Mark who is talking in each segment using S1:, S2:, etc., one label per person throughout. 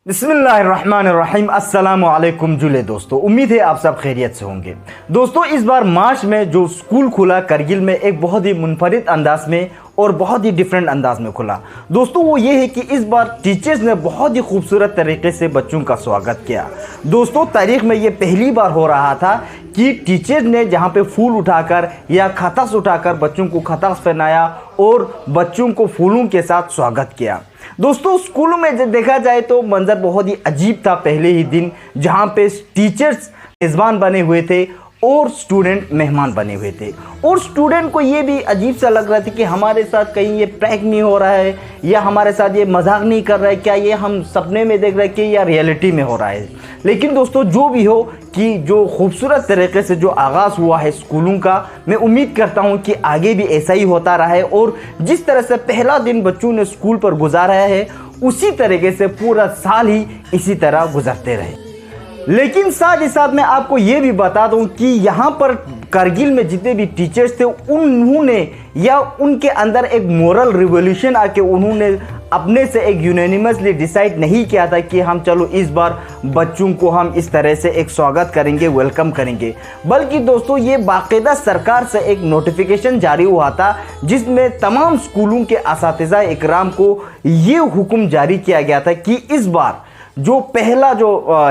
S1: बिस्मिल्लाहिर्रहमानिर्रहीम अस्सलामु अलैकुम जुले दोस्तों, उम्मीद है आप सब खैरियत से होंगे। दोस्तों, इस बार मार्च में जो स्कूल खुला करगिल में एक बहुत ही मुनफरिद अंदाज में और बहुत ही डिफरेंट अंदाज में खुला। दोस्तों, वो ये है कि इस बार टीचर्स ने बहुत ही खूबसूरत तरीके से बच्चों का स्वागत किया। दोस्तों, तारीख में ये पहली बार हो रहा था कि टीचर्स ने जहाँ पे फूल उठाकर या खतास उठाकर बच्चों को खतास पहनाया और बच्चों को फूलों के साथ स्वागत किया। दोस्तों, स्कूलों में जब देखा जाए तो मंजर बहुत ही अजीब था पहले ही दिन, जहाँ पे टीचर्स मेज़बान बने हुए थे और स्टूडेंट मेहमान बने हुए थे। और स्टूडेंट को ये भी अजीब सा लग रहा था कि हमारे साथ कहीं ये प्रैंक नहीं हो रहा है या हमारे साथ ये मजाक नहीं कर रहा है, क्या ये हम सपने में देख रहे हैं कि या रियलिटी में हो रहा है। लेकिन दोस्तों, जो भी हो कि जो खूबसूरत तरीके से जो आगाज़ हुआ है स्कूलों का, मैं उम्मीद करता हूँ कि आगे भी ऐसा ही होता रहा है और जिस तरह से पहला दिन बच्चों ने स्कूल पर गुजारा है उसी तरीके से पूरा साल ही इसी तरह गुजरते रहे। लेकिन साथ ही साथ मैं आपको ये भी बता दूं कि यहाँ पर करगिल में जितने भी टीचर्स थे उन्होंने या उनके अंदर एक मोरल रिवॉल्यूशन आके उन्होंने अपने से एक यूनानिमसली डिसाइड नहीं किया था कि हम चलो इस बार बच्चों को हम इस तरह से एक स्वागत करेंगे, वेलकम करेंगे, बल्कि दोस्तों ये बाकायदा सरकार से एक नोटिफिकेशन जारी हुआ था जिसमें तमाम स्कूलों के असातिज़ा इकराम को ये हुक्म जारी किया गया था कि इस बार जो पहला जो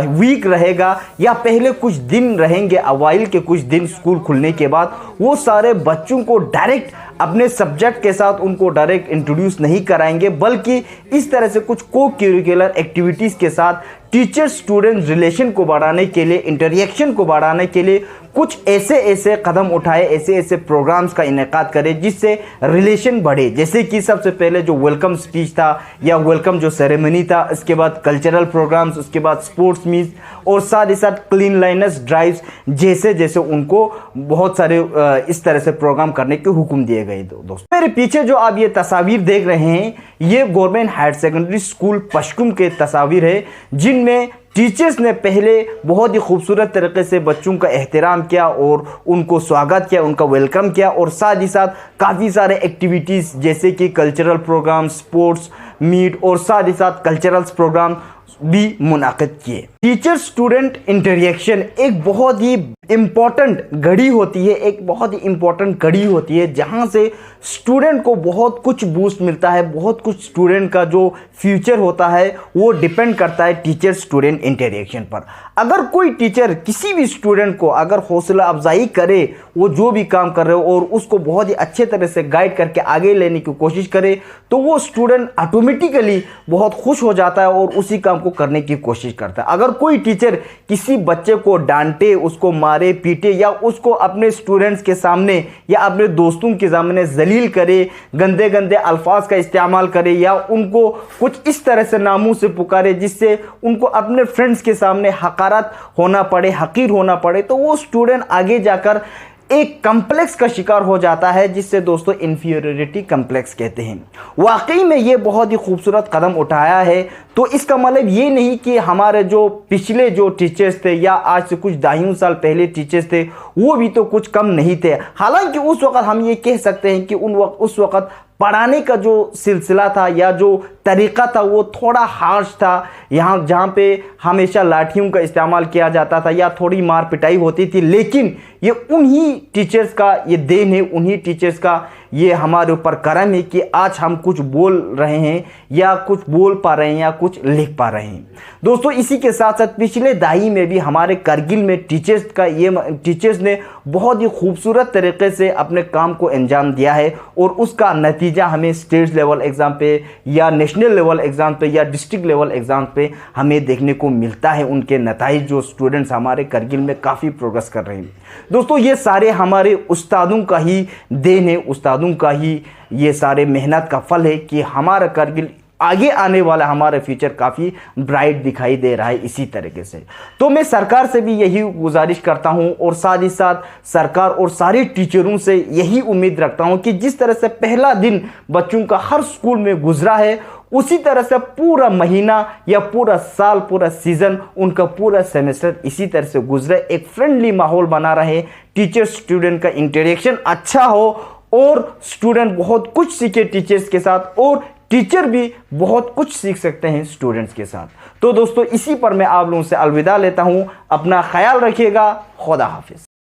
S1: वीक रहेगा या पहले कुछ दिन रहेंगे, अवाइल के कुछ दिन स्कूल खुलने के बाद, वो सारे बच्चों को डायरेक्ट अपने सब्जेक्ट के साथ उनको डायरेक्ट इंट्रोड्यूस नहीं कराएंगे, बल्कि इस तरह से कुछ को करिकुलर एक्टिविटीज़ के साथ टीचर स्टूडेंट रिलेशन को बढ़ाने के लिए, इंटरेक्शन को बढ़ाने के लिए कुछ ऐसे कदम उठाए, ऐसे प्रोग्राम्स का इनेकाद करें जिससे रिलेशन बढ़े। जैसे कि सबसे पहले जो वेलकम स्पीच था या वेलकम जो सेरेमनी था, इसके बाद कल्चरल प्रोग्राम्स, उसके बाद स्पोर्ट्स मीट और साथ ही साथ क्लीनलाइनेस ड्राइव्स जैसे उनको बहुत सारे इस तरह से प्रोग्राम करने के हुक्म दिए गए। दोस्तों, मेरे पीछे जो आप ये तस्वीर देख रहे हैं ये गवर्नमेंट हायर सेकेंडरी स्कूल पशकुम के तस्वीर है, जिनमें टीचर्स ने पहले बहुत ही खूबसूरत तरीके से बच्चों का एहतराम किया और उनको स्वागत किया, उनका वेलकम किया और साथ ही साथ काफ़ी सारे एक्टिविटीज़ जैसे कि कल्चरल प्रोग्राम, स्पोर्ट्स मीट और साथ ही साथ कल्चरल प्रोग्राम भी मुनाकिद किए। टीचर स्टूडेंट इंटरेक्शन एक बहुत ही इम्पॉर्टेंट घड़ी होती है, एक बहुत ही इम्पॉर्टेंट कड़ी होती है जहाँ से स्टूडेंट को बहुत कुछ बूस्ट मिलता है, बहुत कुछ स्टूडेंट का जो फ्यूचर होता है वो डिपेंड करता है टीचर स्टूडेंट इंटरेक्शन पर। अगर कोई टीचर किसी भी स्टूडेंट को अगर हौसला अफजाई करे, वो जो भी काम कर रहे हो और उसको बहुत ही अच्छे तरह से गाइड करके आगे लेने की कोशिश करे, तो वो स्टूडेंट ऑटोमेटिकली बहुत खुश हो जाता है और उसी काम को करने की कोशिश करता है। अगर कोई टीचर किसी बच्चे को डांटे, उसको मारे पीटे या उसको अपने स्टूडेंट्स के सामने या अपने दोस्तों के सामने जलील करे, गंदे गंदे अल्फाज का इस्तेमाल करे या उनको कुछ इस तरह से नामों से पुकारे जिससे उनको अपने फ्रेंड्स के सामने हकारत होना पड़े, हकीर होना पड़े, तो वो स्टूडेंट आगे जाकर एक कम्प्लेक्स का शिकार हो जाता है जिससे दोस्तों इन्फीरियरिटी कम्प्लेक्स कहते हैं। वाकई में ये बहुत ही खूबसूरत कदम उठाया है। तो इसका मतलब ये नहीं कि हमारे जो पिछले जो टीचर्स थे या आज से कुछ दहाइयों साल पहले टीचर्स थे वो भी तो कुछ कम नहीं थे। हालांकि उस वक्त हम ये कह सकते हैं कि उस वक्त पढ़ाने का जो सिलसिला था या जो तरीक़ा था वो थोड़ा हार्श था, यहाँ जहाँ पे हमेशा लाठियों का इस्तेमाल किया जाता था या थोड़ी मार पिटाई होती थी। लेकिन ये उन्हीं टीचर्स का ये देन है, उन्हीं टीचर्स का ये हमारे ऊपर करम है कि आज हम कुछ बोल रहे हैं या कुछ बोल पा रहे हैं या कुछ लिख पा रहे हैं। दोस्तों, इसी के साथ साथ पिछले दहाई में भी हमारे करगिल में टीचर्स ने बहुत ही खूबसूरत तरीके से अपने काम को अंजाम दिया है और उसका नतीजा हमें स्टेट लेवल एग्ज़ाम पे या नेशनल लेवल एग्ज़ाम पे या डिस्ट्रिक्ट लेवल एग्ज़ाम पे हमें देखने को मिलता है। उनके नतीजे जो स्टूडेंट्स हमारे करगिल में काफ़ी प्रोग्रेस कर रहे हैं। दोस्तों, ये सारे हमारे उस्तादों का ही देन है, उस्तादों का ही ये सारे मेहनत का फल है कि हमारा करगिल आगे आने वाला हमारा फ्यूचर काफ़ी ब्राइट दिखाई दे रहा है इसी तरीके से। तो मैं सरकार से भी यही गुजारिश करता हूं और साथ ही साथ सरकार और सारे टीचरों से यही उम्मीद रखता हूं कि जिस तरह से पहला दिन बच्चों का हर स्कूल में गुजरा है उसी तरह से पूरा महीना या पूरा साल, पूरा सीज़न, उनका पूरा सेमेस्टर इसी तरह से गुजरे, एक फ्रेंडली माहौल बना रहे, टीचर स्टूडेंट का इंटरेक्शन अच्छा हो और स्टूडेंट बहुत कुछ सीखे टीचर्स के साथ और टीचर भी बहुत कुछ सीख सकते हैं स्टूडेंट्स के साथ। तो दोस्तों इसी पर मैं आप लोगों से अलविदा लेता हूँ। अपना ख्याल रखिएगा। खुदा हाफिज़।